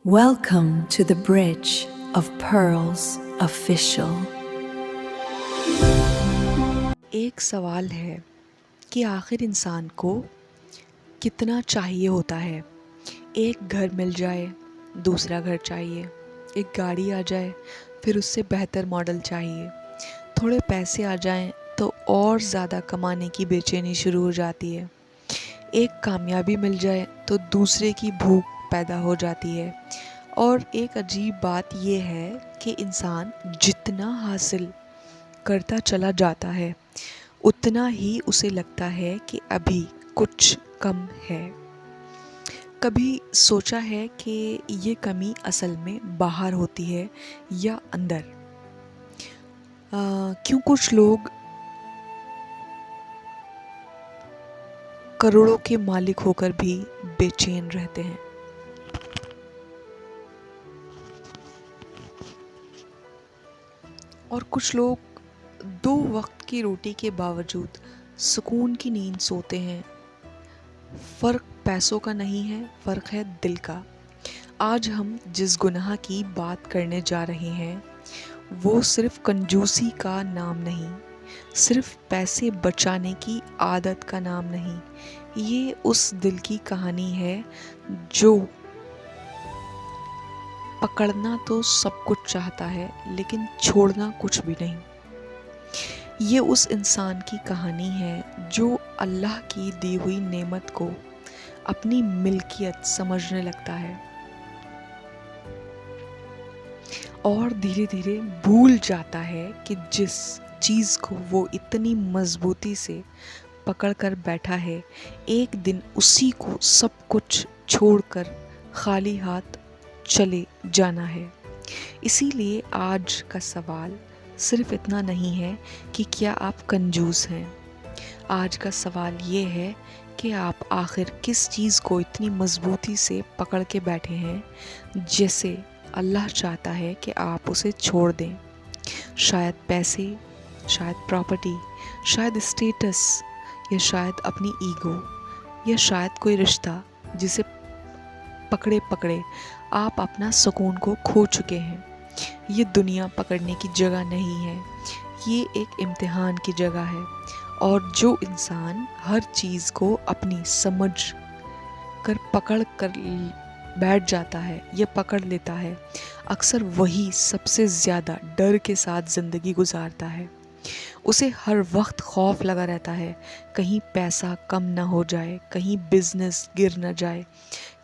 Welcome to the Bridge of Pearls Official. ایک سوال ہے کہ آخر انسان کو کتنا چاہیے ہوتا ہے۔ ایک گھر مل جائے، دوسرا گھر چاہیے، ایک گاڑی آ جائے، پھر اس سے بہتر ماڈل چاہیے، تھوڑے پیسے آ جائیں تو اور زیادہ کمانے کی بے چینی شروع ہو جاتی ہے، ایک کامیابی مل جائے تو دوسرے کی بھوک پیدا ہو جاتی ہے۔ اور ایک عجیب بات یہ ہے کہ انسان جتنا حاصل کرتا چلا جاتا ہے اتنا ہی اسے لگتا ہے کہ ابھی کچھ کم ہے۔ کبھی سوچا ہے کہ یہ کمی اصل میں باہر ہوتی ہے یا اندر؟ کیوں کچھ لوگ کروڑوں کے مالک ہو کر بھی بے چین رہتے ہیں؟ اور کچھ لوگ 2 وقت کی روٹی کے باوجود سکون کی نیند سوتے ہیں۔ فرق پیسوں کا نہیں ہے، فرق ہے دل کا۔ آج ہم جس گناہ کی بات کرنے جا رہے ہیں وہ صرف کنجوسی کا نام نہیں، صرف پیسے بچانے کی عادت کا نام نہیں، یہ اس دل کی کہانی ہے جو پکڑنا تو سب کچھ چاہتا ہے لیکن چھوڑنا کچھ بھی نہیں۔ یہ اس انسان کی کہانی ہے جو اللہ کی دی ہوئی نعمت کو اپنی ملکیت سمجھنے لگتا ہے اور دھیرے دھیرے بھول جاتا ہے کہ جس چیز کو وہ اتنی مضبوطی سے پکڑ کر بیٹھا ہے ایک دن اسی کو سب کچھ چھوڑ کر خالی ہاتھ چلے جانا ہے۔ اسی لیے آج کا سوال صرف اتنا نہیں ہے کہ کیا آپ کنجوس ہیں، آج کا سوال یہ ہے کہ آپ آخر کس چیز کو اتنی مضبوطی سے پکڑ کے بیٹھے ہیں جیسے اللہ چاہتا ہے کہ آپ اسے چھوڑ دیں۔ شاید پیسے، شاید پراپرٹی، شاید اسٹیٹس، یا شاید اپنی ایگو، یا شاید کوئی رشتہ جسے پکڑے پکڑے آپ اپنا سکون کو کھو چکے ہیں۔ یہ دنیا پکڑنے کی جگہ نہیں ہے، یہ ایک امتحان کی جگہ ہے، اور جو انسان ہر چیز کو اپنی سمجھ کر پکڑ کر بیٹھ جاتا ہے یا پکڑ لیتا ہے اکثر وہی سب سے زیادہ ڈر کے ساتھ زندگی گزارتا ہے۔ اسے ہر وقت خوف لگا رہتا ہے، کہیں پیسہ کم نہ ہو جائے، کہیں بزنس گر نہ جائے،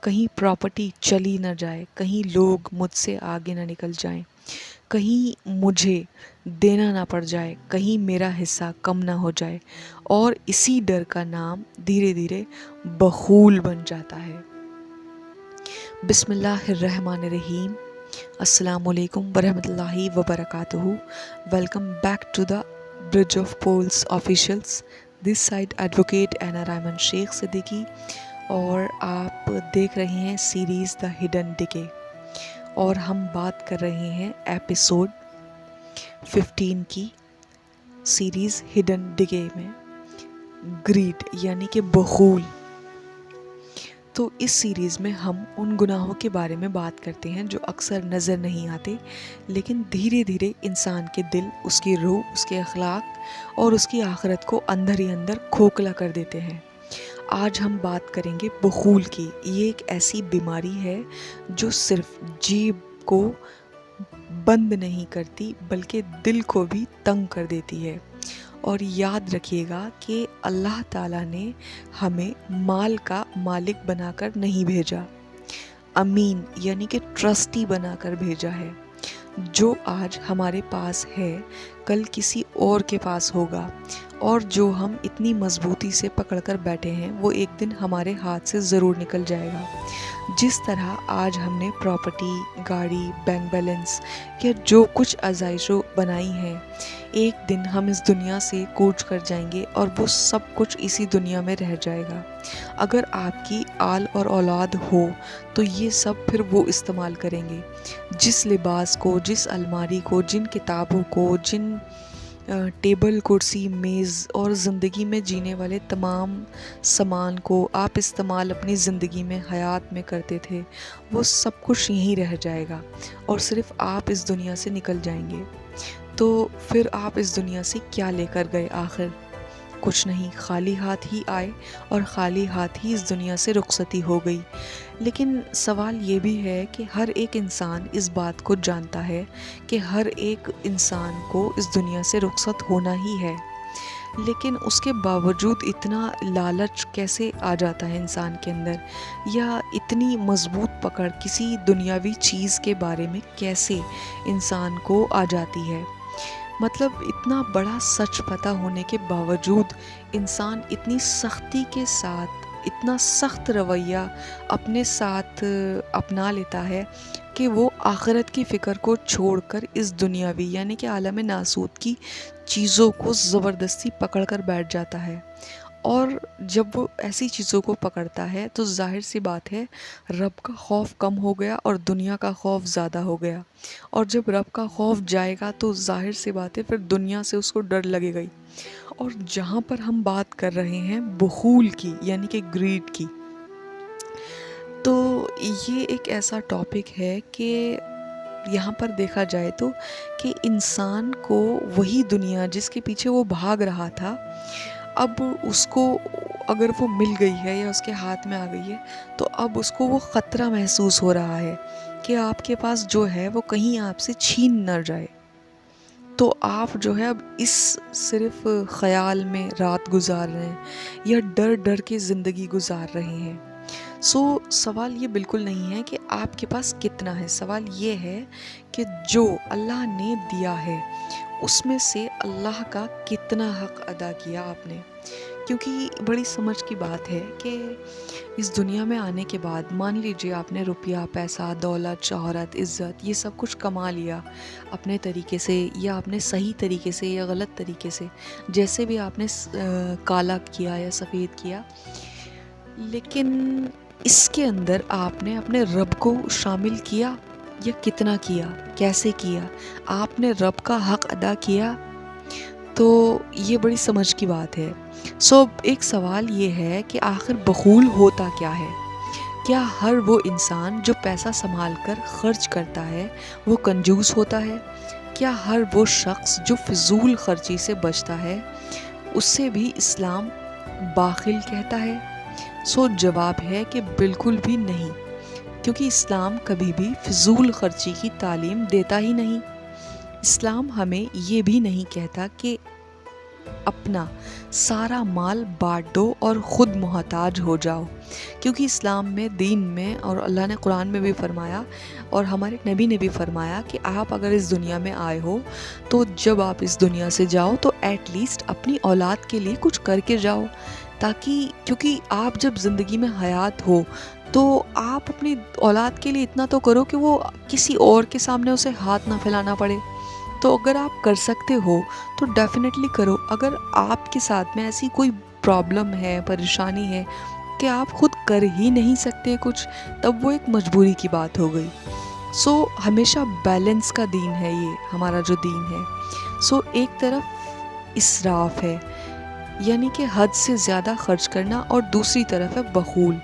کہیں پراپرٹی چلی نہ جائے، کہیں لوگ مجھ سے آگے نہ نکل جائیں، کہیں مجھے دینا نہ پڑ جائے، کہیں میرا حصہ کم نہ ہو جائے، اور اسی ڈر کا نام دھیرے دھیرے بخول بن جاتا ہے۔ بسم اللہ الرحمن الرحیم۔ السلام علیکم ورحمۃ اللہ وبرکاتہ۔ Welcome back to the bridge of police officials, this side advocate Aina Raiman شیخ صدیقی، اور آپ دیکھ رہے ہیں سیریز دا ہڈن ڈکے، اور ہم بات کر رہے ہیں ایپیسوڈ 15 کی سیریز ہڈن ڈکے میں، گریڈ یعنی کہ بخول۔ تو اس سیریز میں ہم ان گناہوں کے بارے میں بات کرتے ہیں جو اکثر نظر نہیں آتے لیکن دھیرے دھیرے انسان کے دل، اس کی روح، اس کے اخلاق اور اس کی آخرت کو اندر ہی اندر کھوکھلا کر دیتے ہیں۔ آج ہم بات کریں گے بخول کی۔ یہ ایک ایسی بیماری ہے جو صرف جیب کو بند نہیں کرتی بلکہ دل کو بھی تنگ کر دیتی ہے۔ اور یاد رکھیے گا کہ اللہ تعالیٰ نے ہمیں مال کا مالک بنا کر نہیں بھیجا، امین یعنی کہ ٹرسٹی بنا کر بھیجا ہے۔ جو آج ہمارے پاس ہے کل کسی اور کے پاس ہوگا، اور جو ہم اتنی مضبوطی سے پکڑ کر بیٹھے ہیں وہ ایک دن ہمارے ہاتھ سے ضرور نکل جائے گا۔ جس طرح آج ہم نے پراپرٹی، گاڑی، بینک بیلنس یا جو کچھ آزائشوں بنائی ہیں، ایک دن ہم اس دنیا سے کوچ کر جائیں گے اور وہ سب کچھ اسی دنیا میں رہ جائے گا۔ اگر آپ کی آل اور اولاد ہو تو یہ سب پھر وہ استعمال کریں گے۔ جس لباس کو، جس الماری کو، جن کتابوں کو، جن ٹیبل، کرسی، میز اور زندگی میں جینے والے تمام سامان کو آپ استعمال اپنی زندگی میں، حیات میں کرتے تھے، وہ سب کچھ یہیں رہ جائے گا اور صرف آپ اس دنیا سے نکل جائیں گے۔ تو پھر آپ اس دنیا سے کیا لے کر گئے آخر؟ کچھ نہیں، خالی ہاتھ ہی آئے اور خالی ہاتھ ہی اس دنیا سے رخصتی ہو گئی۔ لیکن سوال یہ بھی ہے کہ ہر ایک انسان اس بات کو جانتا ہے کہ ہر ایک انسان کو اس دنیا سے رخصت ہونا ہی ہے، لیکن اس کے باوجود اتنا لالچ کیسے آ جاتا ہے انسان کے اندر، یا اتنی مضبوط پکڑ کسی دنیاوی چیز کے بارے میں کیسے انسان کو آ جاتی ہے؟ مطلب اتنا بڑا سچ پتہ ہونے کے باوجود انسان اتنی سختی کے ساتھ، اتنا سخت رویہ اپنے ساتھ اپنا لیتا ہے کہ وہ آخرت کی فکر کو چھوڑ کر اس دنیاوی یعنی کہ عالم ناسوت کی چیزوں کو زبردستی پکڑ کر بیٹھ جاتا ہے۔ اور جب وہ ایسی چیزوں کو پکڑتا ہے تو ظاہر سی بات ہے رب کا خوف کم ہو گیا اور دنیا کا خوف زیادہ ہو گیا، اور جب رب کا خوف جائے گا تو ظاہر سی بات ہے پھر دنیا سے اس کو ڈر لگے گئی۔ اور جہاں پر ہم بات کر رہے ہیں بخول کی یعنی کہ گریڈ کی، تو یہ ایک ایسا ٹاپک ہے کہ یہاں پر دیکھا جائے تو کہ انسان کو وہی دنیا جس کے پیچھے وہ بھاگ رہا تھا، اب اس کو اگر وہ مل گئی ہے یا اس کے ہاتھ میں آ گئی ہے تو اب اس کو وہ خطرہ محسوس ہو رہا ہے کہ آپ کے پاس جو ہے وہ کہیں آپ سے چھین نہ جائے۔ تو آپ جو ہے اب اس صرف خیال میں رات گزار رہے ہیں یا ڈر ڈر کے زندگی گزار رہے ہیں۔ سوال یہ بالکل نہیں ہے کہ آپ کے پاس کتنا ہے، سوال یہ ہے کہ جو اللہ نے دیا ہے اس میں سے اللہ کا کتنا حق ادا کیا آپ نے۔ کیونکہ بڑی سمجھ کی بات ہے کہ اس دنیا میں آنے کے بعد مان لیجیے آپ نے روپیہ، پیسہ، دولت، شہرت، عزت یہ سب کچھ کما لیا اپنے طریقے سے، یا آپ نے صحیح طریقے سے یا غلط طریقے سے، جیسے بھی آپ نے کالا کیا یا سفید کیا، لیکن اس کے اندر آپ نے اپنے رب کو شامل کیا یا کتنا کیا، کیسے کیا، آپ نے رب کا حق ادا کیا؟ تو یہ بڑی سمجھ کی بات ہے۔ ایک سوال یہ ہے کہ آخر بخول ہوتا کیا ہے؟ کیا ہر وہ انسان جو پیسہ سنبھال کر خرچ کرتا ہے وہ کنجوس ہوتا ہے؟ کیا ہر وہ شخص جو فضول خرچی سے بچتا ہے اسے بھی اسلام باخل کہتا ہے؟ جواب ہے کہ بالکل بھی نہیں، کیونکہ اسلام کبھی بھی فضول خرچی کی تعلیم دیتا ہی نہیں۔ اسلام ہمیں یہ بھی نہیں کہتا کہ اپنا سارا مال بانٹ دو اور خود محتاج ہو جاؤ، کیونکہ اسلام میں، دین میں، اور اللہ نے قرآن میں بھی فرمایا اور ہمارے نبی نے بھی فرمایا کہ آپ اگر اس دنیا میں آئے ہو تو جب آپ اس دنیا سے جاؤ تو ایٹ لیسٹ اپنی اولاد کے لیے کچھ کر کے جاؤ، تاکہ کیونکہ آپ جب زندگی میں حیات ہو تو آپ اپنی اولاد کے لیے اتنا تو کرو کہ وہ کسی اور کے سامنے اسے ہاتھ نہ پھیلانا پڑے۔ تو اگر آپ کر سکتے ہو تو ڈیفینیٹلی کرو۔ اگر آپ کے ساتھ میں ایسی کوئی پرابلم ہے، پریشانی ہے کہ آپ خود کر ہی نہیں سکتے کچھ، تب وہ ایک مجبوری کی بات ہو گئی۔ ہمیشہ بیلنس کا دین ہے یہ ہمارا جو دین ہے۔ ایک طرف اسراف ہے یعنی کہ حد سے زیادہ خرچ کرنا، اور دوسری طرف ہے بخول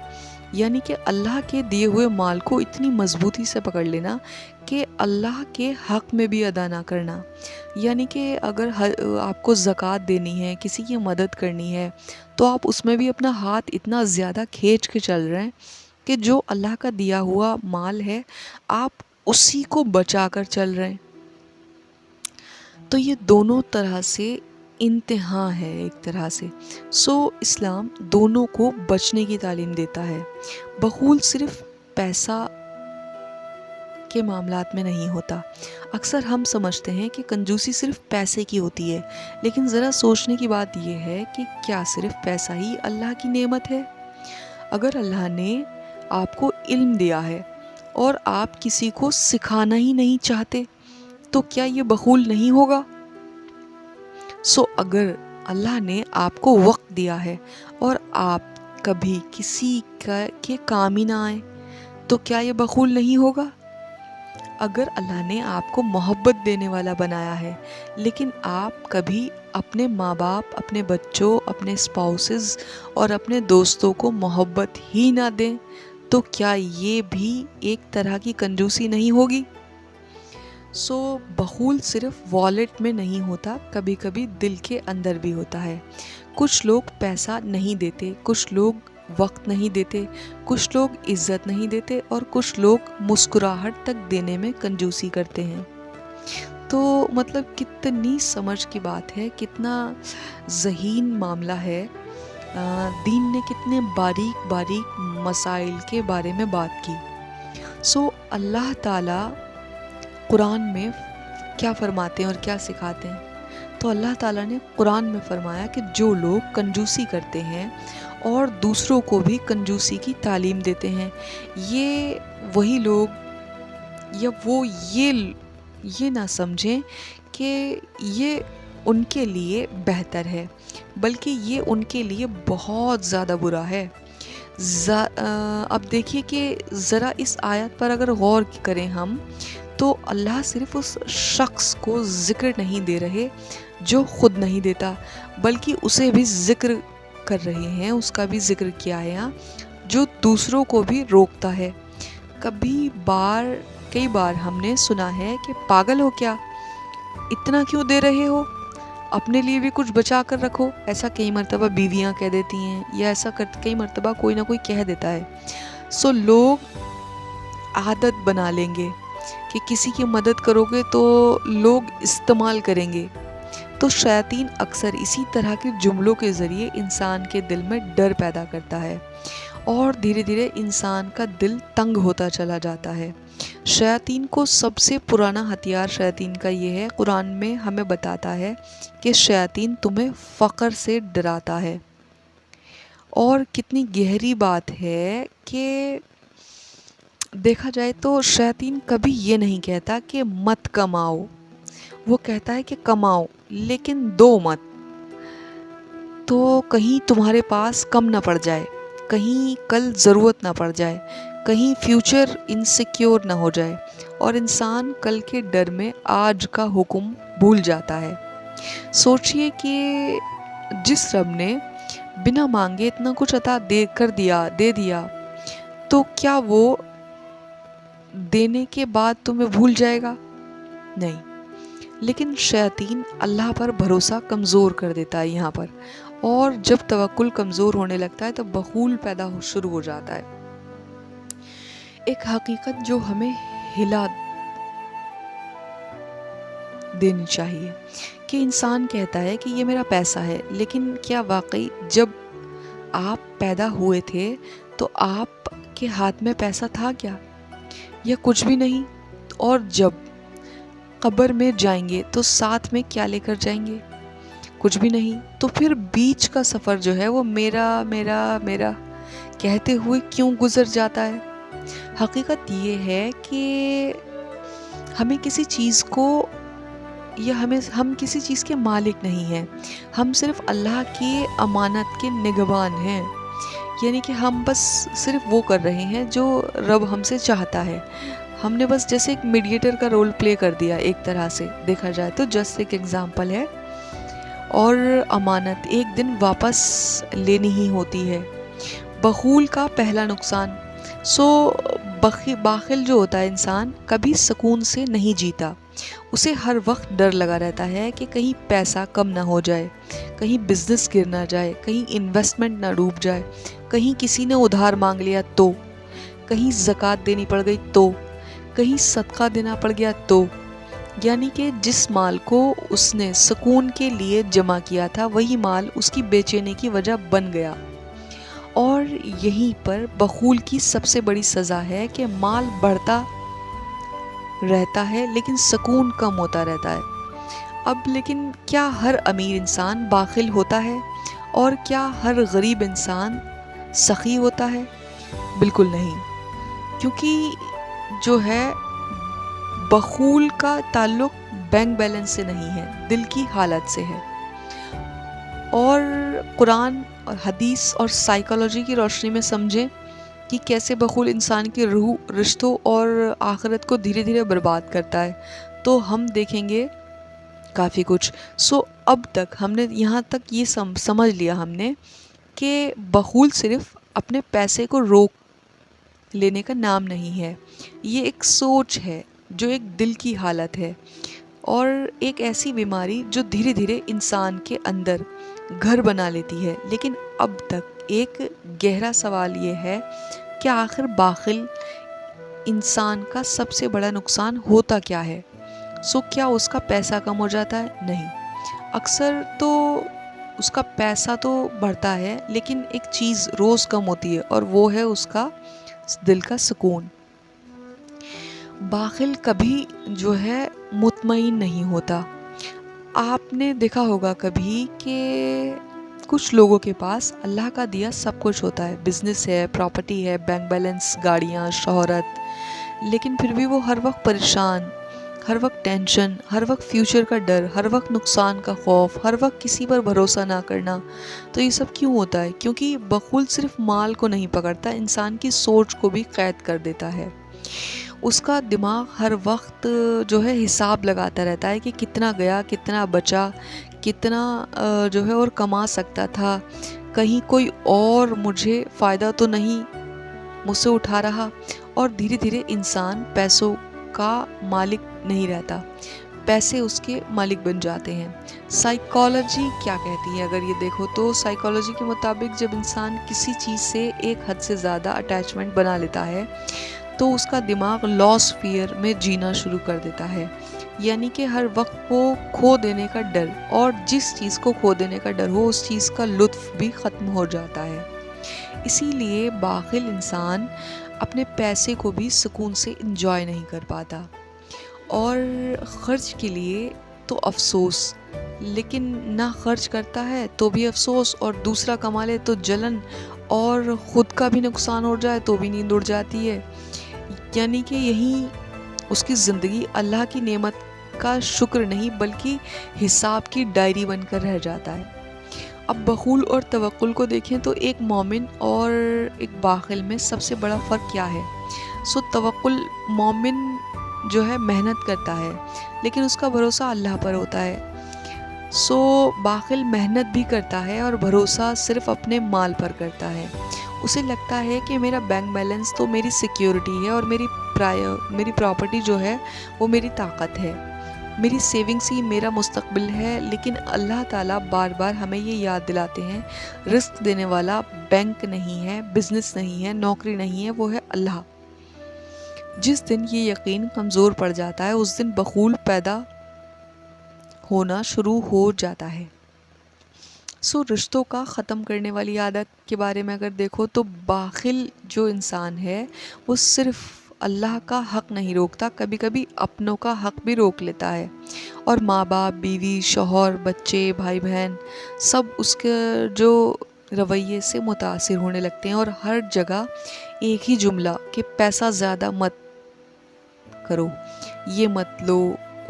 یعنی کہ اللہ کے دیے ہوئے مال کو اتنی مضبوطی سے پکڑ لینا کہ اللہ کے حق میں بھی ادا نہ کرنا۔ یعنی کہ اگر آپ کو زکوٰۃ دینی ہے، کسی کی مدد کرنی ہے، تو آپ اس میں بھی اپنا ہاتھ اتنا زیادہ کھینچ کے چل رہے ہیں کہ جو اللہ کا دیا ہوا مال ہے آپ اسی کو بچا کر چل رہے ہیں۔ تو یہ دونوں طرح سے انتہا ہے ایک طرح سے۔ اسلام دونوں کو بچنے کی تعلیم دیتا ہے۔ بخول صرف پیسہ کے معاملات میں نہیں ہوتا۔ اکثر ہم سمجھتے ہیں کہ کنجوسی صرف پیسے کی ہوتی ہے، لیکن ذرا سوچنے کی بات یہ ہے کہ کیا صرف پیسہ ہی اللہ کی نعمت ہے؟ اگر اللہ نے آپ کو علم دیا ہے اور آپ کسی کو سکھانا ہی نہیں چاہتے تو کیا یہ بخول نہیں ہوگا؟ اگر اللہ نے آپ کو وقت دیا ہے اور آپ کبھی کسی کے کام ہی نہ آئے تو کیا یہ بخول نہیں ہوگا؟ اگر اللہ نے آپ کو محبت دینے والا بنایا ہے لیکن آپ کبھی اپنے ماں باپ، اپنے بچوں، اپنے اسپاؤسز اور اپنے دوستوں کو محبت ہی نہ دیں تو کیا یہ بھی ایک طرح کی کنجوسی نہیں ہوگی؟ بخول صرف والیٹ میں نہیں ہوتا، کبھی کبھی دل کے اندر بھی ہوتا ہے۔ کچھ لوگ پیسہ نہیں دیتے، کچھ لوگ وقت نہیں دیتے، کچھ لوگ عزت نہیں دیتے اور کچھ لوگ مسکراہٹ تک دینے میں کنجوسی کرتے ہیں۔ تو مطلب کتنی سمجھ کی بات ہے، کتنا ذہین معاملہ ہے۔ دین نے کتنے باریک باریک مسائل کے بارے میں بات کی۔ اللہ تعالیٰ قرآن میں کیا فرماتے ہیں اور کیا سکھاتے ہیں؟ تو اللہ تعالیٰ نے قرآن میں فرمایا کہ جو لوگ کنجوسی کرتے ہیں اور دوسروں کو بھی کنجوسی کی تعلیم دیتے ہیں، یہ وہی لوگ یا وہ یہ نہ سمجھیں کہ یہ ان کے لیے بہتر ہے، بلکہ یہ ان کے لیے بہت زیادہ برا ہے۔ اب دیکھیے کہ ذرا اس آیت پر اگر غور کریں ہم تو اللہ صرف اس شخص کو ذکر نہیں دے رہے جو خود نہیں دیتا، بلکہ اسے بھی ذکر کر رہے ہیں، اس کا بھی ذکر کیا ہے یہاں، جو دوسروں کو بھی روکتا ہے۔ کئی بار ہم نے سنا ہے کہ پاگل ہو کیا، اتنا کیوں دے رہے ہو، اپنے لیے بھی کچھ بچا کر رکھو، ایسا کئی مرتبہ بیویاں کہہ دیتی ہیں، یا ایسا کئی مرتبہ کوئی نہ کوئی کہہ دیتا ہے۔ لوگ عادت بنا لیں گے کہ کسی کی مدد کرو گے تو لوگ استعمال کریں گے۔ تو شیاطین اکثر اسی طرح کے جملوں کے ذریعے انسان کے دل میں ڈر پیدا کرتا ہے اور دھیرے دھیرے انسان کا دل تنگ ہوتا چلا جاتا ہے۔ شیاطین کو سب سے پرانا ہتھیار شیاطین کا یہ ہے، قرآن میں ہمیں بتاتا ہے کہ شیاطین تمہیں فقر سے ڈراتا ہے۔ اور کتنی گہری بات ہے کہ دیکھا جائے تو شیاطین کبھی یہ نہیں کہتا کہ مت کماؤ، وہ کہتا ہے کہ کماؤ لیکن دو مت، تو کہیں تمہارے پاس کم نہ پڑ جائے، کہیں کل ضرورت نہ پڑ جائے، کہیں فیوچر انسیکیور نہ ہو جائے، اور انسان کل کے ڈر میں آج کا حکم بھول جاتا ہے۔ سوچئے کہ جس رب نے بنا مانگے اتنا کچھ عطا دے دیا تو کیا وہ دینے کے بعد تمہیں بھول جائے گا؟ نہیں۔ لیکن شیاطین اللہ پر بھروسہ کمزور کر دیتا ہے یہاں پر، اور جب توکل کمزور ہونے لگتا ہے تو بخول پیدا شروع ہو جاتا ہے۔ ایک حقیقت جو ہمیں ہلا دینی چاہیے کہ انسان کہتا ہے کہ یہ میرا پیسہ ہے، لیکن کیا واقعی جب آپ پیدا ہوئے تھے تو آپ کے ہاتھ میں پیسہ تھا کیا، یا کچھ بھی نہیں؟ اور جب قبر میں جائیں گے تو ساتھ میں کیا لے کر جائیں گے؟ کچھ بھی نہیں۔ تو پھر بیچ کا سفر جو ہے وہ میرا میرا میرا کہتے ہوئے کیوں گزر جاتا ہے؟ حقیقت یہ ہے کہ ہمیں کسی چیز کو یا ہم کسی چیز کے مالک نہیں ہیں، ہم صرف اللہ کی امانت کے نگہبان ہیں، یعنی کہ ہم بس صرف وہ کر رہے ہیں جو رب ہم سے چاہتا ہے۔ ہم نے بس جیسے ایک میڈیٹر کا رول پلے کر دیا ایک طرح سے دیکھا جائے تو، جسٹ ایک ایگزامپل ہے، اور امانت ایک دن واپس لینی ہی ہوتی ہے۔ بخول کا پہلا نقصان، باخل جو ہوتا ہے انسان کبھی سکون سے نہیں جیتا، اسے ہر وقت ڈر لگا رہتا ہے کہ کہیں پیسہ کم نہ ہو جائے، کہیں بزنس گر نہ جائے، کہیں انویسٹمنٹ نہ ڈوب جائے، کہیں کسی نے ادھار مانگ لیا تو، کہیں زکوٰۃ دینی پڑ گئی تو، کہیں صدقہ دینا پڑ گیا تو، یعنی کہ جس مال کو اس نے سکون کے لیے جمع کیا تھا وہی مال اس کی بے چینی کی وجہ بن گیا۔ اور یہیں پر بخول کی سب سے بڑی سزا ہے کہ مال بڑھتا رہتا ہے لیکن سکون کم ہوتا رہتا ہے۔ اب لیکن کیا ہر امیر انسان باخل ہوتا ہے، اور کیا ہر غریب انسان سخی ہوتا ہے؟ بالکل نہیں، کیونکہ جو ہے بخول کا تعلق بینک بیلنس سے نہیں ہے، دل کی حالت سے ہے۔ اور قرآن اور حدیث اور سائیکالوجی کی روشنی میں سمجھیں کہ کیسے بخول انسان کی روح، رشتوں اور آخرت کو دھیرے دھیرے برباد کرتا ہے، تو ہم دیکھیں گے کافی کچھ. اب تک ہم نے یہاں تک یہ سمجھ لیا ہم نے کہ بخول صرف اپنے پیسے کو روک لینے کا نام نہیں ہے، یہ ایک سوچ ہے، جو ایک دل کی حالت ہے، اور ایک ایسی بیماری جو دھیرے دھیرے انسان کے اندر گھر بنا لیتی ہے. لیکن اب تک ایک گہرا سوال یہ ہے کہ آخر باخل انسان کا سب سے بڑا نقصان ہوتا کیا ہے؟ کیا اس کا پیسہ کم ہو جاتا ہے؟ نہیں، اکثر تو اس کا پیسہ تو بڑھتا ہے، لیکن ایک چیز روز کم ہوتی ہے، اور وہ ہے اس کا دل کا سکون. باخل کبھی جو ہے مطمئن نہیں ہوتا. آپ نے دیکھا ہوگا کبھی کہ کچھ لوگوں کے پاس اللہ کا دیا سب کچھ ہوتا ہے، بزنس ہے، پراپرٹی ہے، بینک بیلنس، گاڑیاں، شہرت، لیکن پھر بھی وہ ہر وقت پریشان، ہر وقت ٹینشن، ہر وقت فیوچر کا ڈر، ہر وقت نقصان کا خوف، ہر وقت کسی پر بھروسہ نہ کرنا. تو یہ سب کیوں ہوتا ہے؟ کیونکہ بخل صرف مال کو نہیں پکڑتا، انسان کی سوچ کو بھی قید کر دیتا ہے. اس کا دماغ ہر وقت جو ہے حساب لگاتا رہتا ہے کہ کتنا گیا، کتنا بچا، کتنا جو ہے اور کما سکتا تھا، کہیں کوئی اور مجھے فائدہ تو نہیں مجھ سے اٹھا رہا. اور دھیرے دھیرے انسان پیسوں کا مالک نہیں رہتا، پیسے اس کے مالک بن جاتے ہیں. سائیکالوجی کیا کہتی ہے اگر یہ دیکھو تو، سائیکالوجی کے مطابق جب انسان کسی چیز سے ایک حد سے زیادہ اٹیچمنٹ بنا لیتا ہے تو اس کا دماغ لاس فیئر میں جینا شروع کر دیتا ہے، یعنی کہ ہر وقت وہ کھو دینے کا ڈر، اور جس چیز کو کھو دینے کا ڈر ہو اس چیز کا لطف بھی ختم ہو جاتا ہے. اسی لیے باخل انسان اپنے پیسے کو بھی سکون سے انجوائے نہیں کر پاتا، اور خرچ کے لیے تو افسوس، لیکن نہ خرچ کرتا ہے تو بھی افسوس، اور دوسرا کما لے تو جلن، اور خود کا بھی نقصان ہو جائے تو بھی نیند اڑ جاتی ہے. یعنی کہ یہی اس کی زندگی اللہ کی نعمت کا شکر نہیں بلکہ حساب کی ڈائری بن کر رہ جاتا ہے. اب بخول اور توکل کو دیکھیں تو ایک مومن اور ایک باخل میں سب سے بڑا فرق کیا ہے؟ توکل، مومن جو ہے محنت کرتا ہے لیکن اس کا بھروسہ اللہ پر ہوتا ہے. باخل محنت بھی کرتا ہے اور بھروسہ صرف اپنے مال پر کرتا ہے. اسے لگتا ہے کہ میرا بینک بیلنس تو میری سیکیورٹی ہے، اور میری پراپرٹی جو ہے وہ میری طاقت ہے، میری سیونگز ہی میرا مستقبل ہے. لیکن اللہ تعالیٰ بار بار ہمیں یہ یاد دلاتے ہیں، رزق دینے والا بینک نہیں ہے، بزنس نہیں ہے، نوکری نہیں ہے، وہ ہے اللہ. جس دن یہ یقین کمزور پڑ جاتا ہے اس دن بخول پیدا ہونا شروع ہو جاتا ہے. رشتوں کا ختم کرنے والی عادت کے بارے میں اگر دیکھو تو باخل جو انسان ہے وہ صرف اللہ کا حق نہیں روکتا، کبھی کبھی اپنوں کا حق بھی روک لیتا ہے، اور ماں باپ، بیوی، شوہر، بچے، بھائی بہن سب اس کے جو رویے سے متاثر ہونے لگتے ہیں، اور ہر جگہ ایک ہی جملہ کہ پیسہ زیادہ مت کرو، یہ مت لو،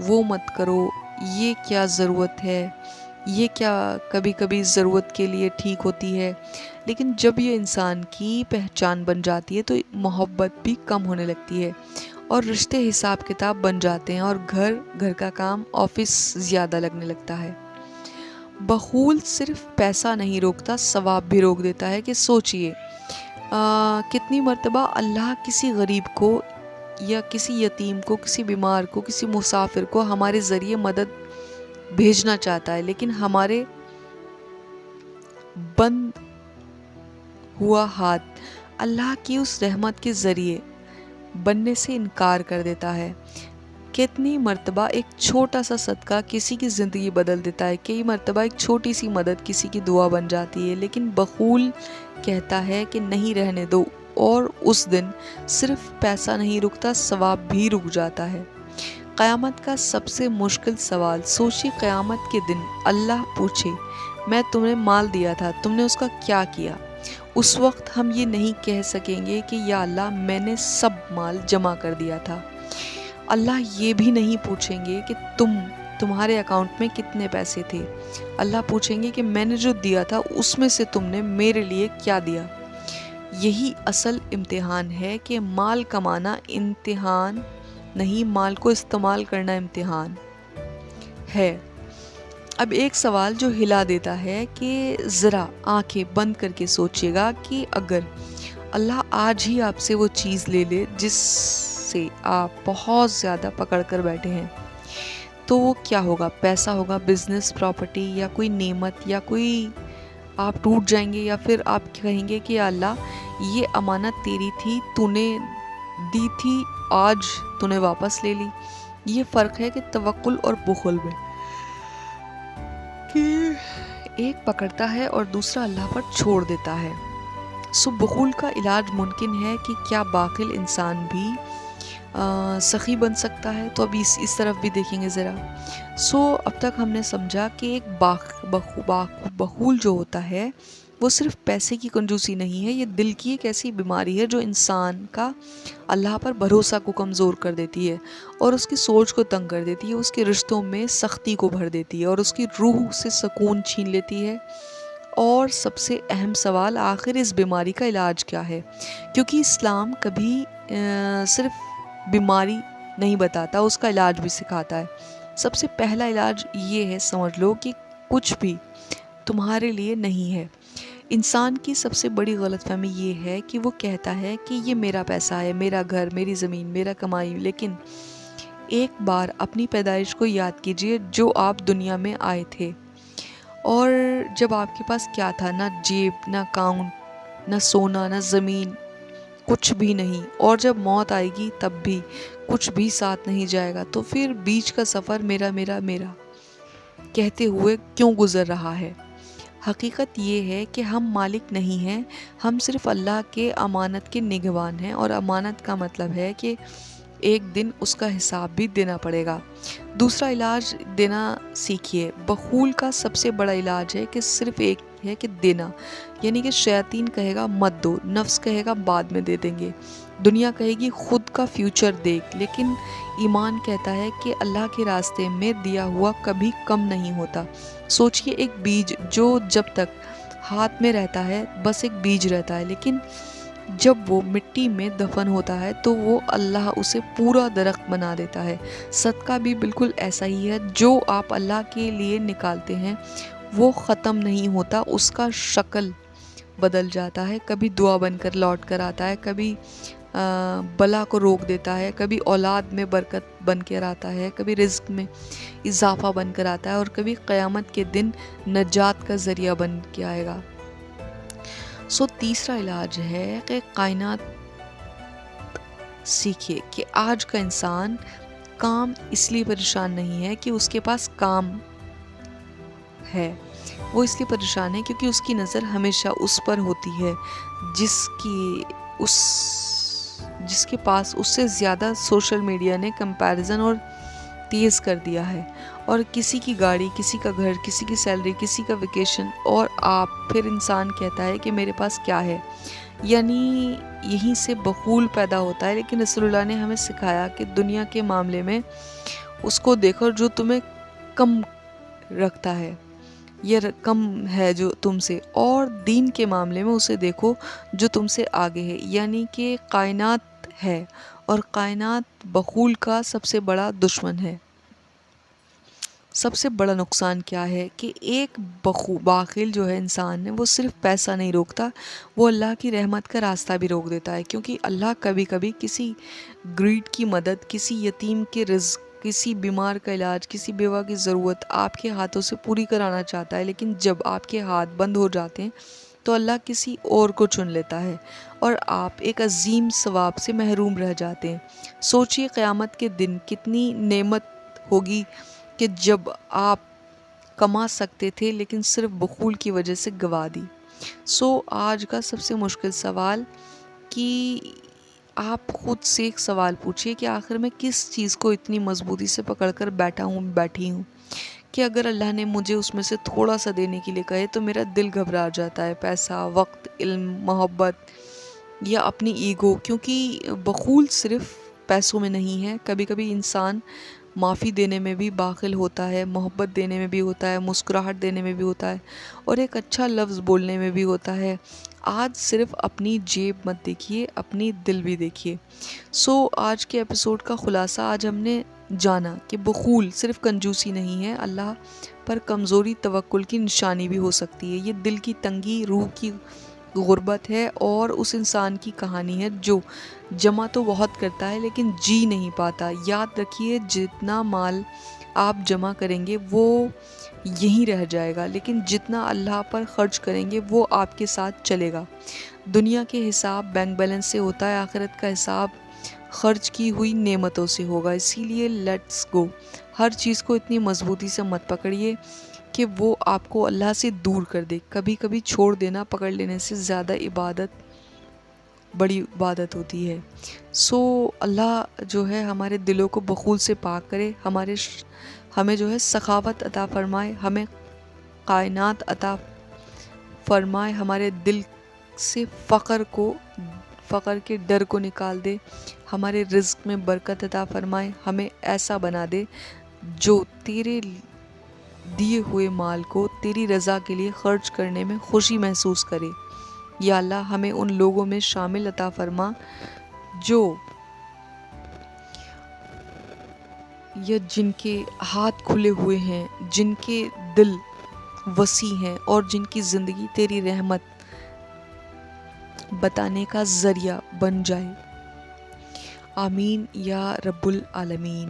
وہ مت کرو، یہ کیا ضرورت ہے، یہ کیا کبھی کبھی ضرورت کے لیے ٹھیک ہوتی ہے. لیکن جب یہ انسان کی پہچان بن جاتی ہے تو محبت بھی کم ہونے لگتی ہے، اور رشتے حساب کتاب بن جاتے ہیں، اور گھر کا کام آفس زیادہ لگنے لگتا ہے. بخول صرف پیسہ نہیں روکتا، ثواب بھی روک دیتا ہے. کہ سوچئے کتنی مرتبہ اللہ کسی غریب کو یا کسی یتیم کو، کسی بیمار کو، کسی مسافر کو ہمارے ذریعے مدد بھیجنا چاہتا ہے، لیکن ہمارے بند ہوا ہاتھ اللہ کی اس رحمت کے ذریعے بننے سے انکار کر دیتا ہے. کتنی مرتبہ ایک چھوٹا سا صدقہ کسی کی زندگی بدل دیتا ہے، کئی مرتبہ ایک چھوٹی سی مدد کسی کی دعا بن جاتی ہے. لیکن بخول کہتا ہے کہ نہیں، رہنے دو، اور اس دن صرف پیسہ نہیں رکتا، ثواب بھی رک جاتا ہے. قیامت کا سب سے مشکل سوال، سوچی قیامت کے دن اللہ پوچھے میں تمہیں مال دیا تھا، تم نے اس کا کیا کیا؟ اس وقت ہم یہ نہیں کہہ سکیں گے کہ یا اللہ میں نے سب مال جمع کر دیا تھا. اللہ یہ بھی نہیں پوچھیں گے کہ تمہارے اکاؤنٹ میں کتنے پیسے تھے. اللہ پوچھیں گے کہ میں نے جو دیا تھا اس میں سے تم نے میرے لیے کیا دیا. یہی اصل امتحان ہے کہ مال کمانا امتحان نہیں، مال کو استعمال کرنا امتحان ہے۔ اب ایک سوال جو ہلا دیتا ہے کہ ذرا آنکھیں بند کر کے سوچیے گا کہ اگر اللہ آج ہی آپ سے وہ چیز لے لے جس سے آپ بہت زیادہ پکڑ کر بیٹھے ہیں، تو وہ کیا ہوگا؟ پیسہ ہوگا، بزنس، پراپرٹی، یا کوئی نعمت، یا کوئی آپ ٹوٹ جائیں گے، یا پھر آپ کہیں گے کہ یا اللہ یہ امانت تیری تھی، تو نے دی تھی، آج تو نے واپس لے لی۔ یہ فرق ہے کہ توکل اور بخل میں، کہ ایک پکڑتا ہے اور دوسرا اللہ پر چھوڑ دیتا ہے۔ سو بخل کا علاج ممکن ہے کہ کیا باخل انسان بھی سخی بن سکتا ہے؟ تو ابھی اس طرف بھی دیکھیں گے ذرا۔ سو اب تک ہم نے سمجھا کہ ایک بخول جو ہوتا ہے وہ صرف پیسے کی کنجوسی نہیں ہے، یہ دل کی ایک ایسی بیماری ہے جو انسان کا اللہ پر بھروسہ کو کمزور کر دیتی ہے، اور اس کی سوچ کو تنگ کر دیتی ہے، اس کے رشتوں میں سختی کو بھر دیتی ہے، اور اس کی روح سے سکون چھین لیتی ہے۔ اور سب سے اہم سوال، آخر اس بیماری کا علاج کیا ہے؟ کیونکہ اسلام کبھی صرف بیماری نہیں بتاتا، اس کا علاج بھی سکھاتا ہے۔ سب سے پہلا علاج یہ ہے، سمجھ لو کہ کچھ بھی تمہارے لیے نہیں ہے۔ انسان کی سب سے بڑی غلط فہمی یہ ہے کہ وہ کہتا ہے کہ یہ میرا پیسہ ہے، میرا گھر، میری زمین، میرا کمائی، لیکن ایک بار اپنی پیدائش کو یاد کیجئے، جو آپ دنیا میں آئے تھے، اور جب آپ کے پاس کیا تھا؟ نہ جیب، نہ اکاؤنٹ، نہ سونا، نہ زمین، کچھ بھی نہیں۔ اور جب موت آئے گی تب بھی کچھ بھی ساتھ نہیں جائے گا۔ تو پھر بیچ کا سفر میرا میرا میرا کہتے ہوئے کیوں گزر رہا ہے؟ حقیقت یہ ہے کہ ہم مالک نہیں ہیں، ہم صرف اللہ کے امانت کے نگہبان ہیں، اور امانت کا مطلب ہے کہ ایک دن اس کا حساب بھی دینا پڑے گا۔ دوسرا علاج دینا سیکھیے۔ بخول کا سب سے بڑا علاج ہے کہ صرف ایک ہے کہ دینا، یعنی کہ شیاطین کہے گا مت دو، نفس کہے گا بعد میں دے دیں گے، دنیا کہے گی خود کا فیوچر دیکھ، لیکن ایمان کہتا ہے کہ اللہ کے راستے میں دیا ہوا کبھی کم نہیں ہوتا۔ سوچئے ایک بیج جو جب تک ہاتھ میں رہتا ہے بس ایک بیج رہتا ہے، لیکن جب وہ مٹی میں دفن ہوتا ہے تو وہ اللہ اسے پورا درخت بنا دیتا ہے۔ صدقہ بھی بالکل ایسا ہی ہے، جو آپ اللہ کے لیے نکالتے ہیں وہ ختم نہیں ہوتا، اس کا شکل بدل جاتا ہے، کبھی دعا بن کر لوٹ کر آتا ہے، کبھی بلا کو روک دیتا ہے، کبھی اولاد میں برکت بن کر آتا ہے، کبھی رزق میں اضافہ بن کر آتا ہے، اور کبھی قیامت کے دن نجات کا ذریعہ بن کے آئے گا۔ سو تیسرا علاج ہے کہ کائنات سیکھیے کہ آج کا انسان کام اس لیے پریشان نہیں ہے کہ اس کے پاس کام ہے، وہ اس لیے پریشان ہے کیونکہ اس کی نظر ہمیشہ اس پر ہوتی ہے جس کے پاس اس سے زیادہ۔ سوشل میڈیا نے کمپیریزن اور تیز کر دیا ہے، اور کسی کی گاڑی، کسی کا گھر، کسی کی سیلری، کسی کا ویکیشن، اور آپ پھر انسان کہتا ہے کہ میرے پاس کیا ہے؟ یعنی یہیں سے بخول پیدا ہوتا ہے۔ لیکن رسول اللہ نے ہمیں سکھایا کہ دنیا کے معاملے میں اس کو دیکھو جو تمہیں کم رکھتا ہے، یہ کم ہے جو تم سے، اور دین کے معاملے میں اسے دیکھو جو تم سے آگے ہے، یعنی کہ کائنات ہے، اور کائنات بخول کا سب سے بڑا دشمن ہے۔ سب سے بڑا نقصان کیا ہے کہ ایک باخل جو ہے انسان ہے، وہ صرف پیسہ نہیں روکتا، وہ اللہ کی رحمت کا راستہ بھی روک دیتا ہے، کیونکہ اللہ کبھی کبھی کسی گریڈ کی مدد، کسی یتیم کے رزق، کسی بیمار کا علاج، کسی بیوہ کی ضرورت آپ کے ہاتھوں سے پوری کرانا چاہتا ہے، لیکن جب آپ کے ہاتھ بند ہو جاتے ہیں تو اللہ کسی اور کو چن لیتا ہے، اور آپ ایک عظیم ثواب سے محروم رہ جاتے ہیں۔ سوچئے قیامت کے دن کتنی نعمت ہوگی کہ جب آپ کما سکتے تھے لیکن صرف بخول کی وجہ سے گوا دی۔ سو آج کا سب سے مشکل سوال کہ آپ خود سے ایک سوال پوچھئے کہ آخر میں کس چیز کو اتنی مضبوطی سے پکڑ کر بیٹھی ہوں کہ اگر اللہ نے مجھے اس میں سے تھوڑا سا دینے کے لیے کہے تو میرا دل گھبرا جاتا ہے۔ پیسہ، وقت، علم، محبت، یا اپنی ایگو، کیونکہ بخول صرف پیسوں میں نہیں ہے، کبھی کبھی انسان معافی دینے میں بھی باخل ہوتا ہے، محبت دینے میں بھی ہوتا ہے، مسکراہٹ دینے میں بھی ہوتا ہے، اور ایک اچھا لفظ بولنے میں بھی ہوتا ہے۔ آج صرف اپنی جیب مت دیکھیے، اپنی دل بھی دیکھیے۔ آج کے ایپیسوڈ کا خلاصہ، آج ہم نے جانا کہ بخول صرف کنجوسی نہیں ہے، اللہ پر کمزوری توکل کی نشانی بھی ہو سکتی ہے۔ یہ دل کی تنگی، روح کی غربت ہے، اور اس انسان کی کہانی ہے جو جمع تو بہت کرتا ہے لیکن جی نہیں پاتا۔ یاد رکھیے، جتنا مال آپ جمع کریں گے وہ یہیں رہ جائے گا، لیکن جتنا اللہ پر خرچ کریں گے وہ آپ کے ساتھ چلے گا۔ دنیا کے حساب بینک بیلنس سے ہوتا ہے، آخرت کا حساب خرچ کی ہوئی نعمتوں سے ہوگا۔ اسی لیے لیٹس گو۔ ہر چیز کو اتنی مضبوطی سے مت پکڑیے کہ وہ آپ کو اللہ سے دور کر دے۔ کبھی کبھی چھوڑ دینا پکڑ لینے سے زیادہ بڑی عبادت ہوتی ہے۔ اللہ جو ہے ہمارے دلوں کو بخول سے پاک کرے، ہمیں جو ہے سخاوت عطا فرمائے، ہمیں کائنات عطا فرمائے، ہمارے دل سے فقر کے ڈر کو نکال دے، ہمارے رزق میں برکت عطا فرمائے، ہمیں ایسا بنا دے جو تیرے دیے ہوئے مال کو تیری رضا کے لیے خرچ کرنے میں خوشی محسوس کرے۔ یا اللہ ہمیں ان لوگوں میں شامل عطا فرما جن کے ہاتھ کھلے ہوئے ہیں، جن کے دل وسیع ہیں، اور جن کی زندگی تیری رحمت بتانے کا ذریعہ بن جائے۔ آمین یا رب العالمین۔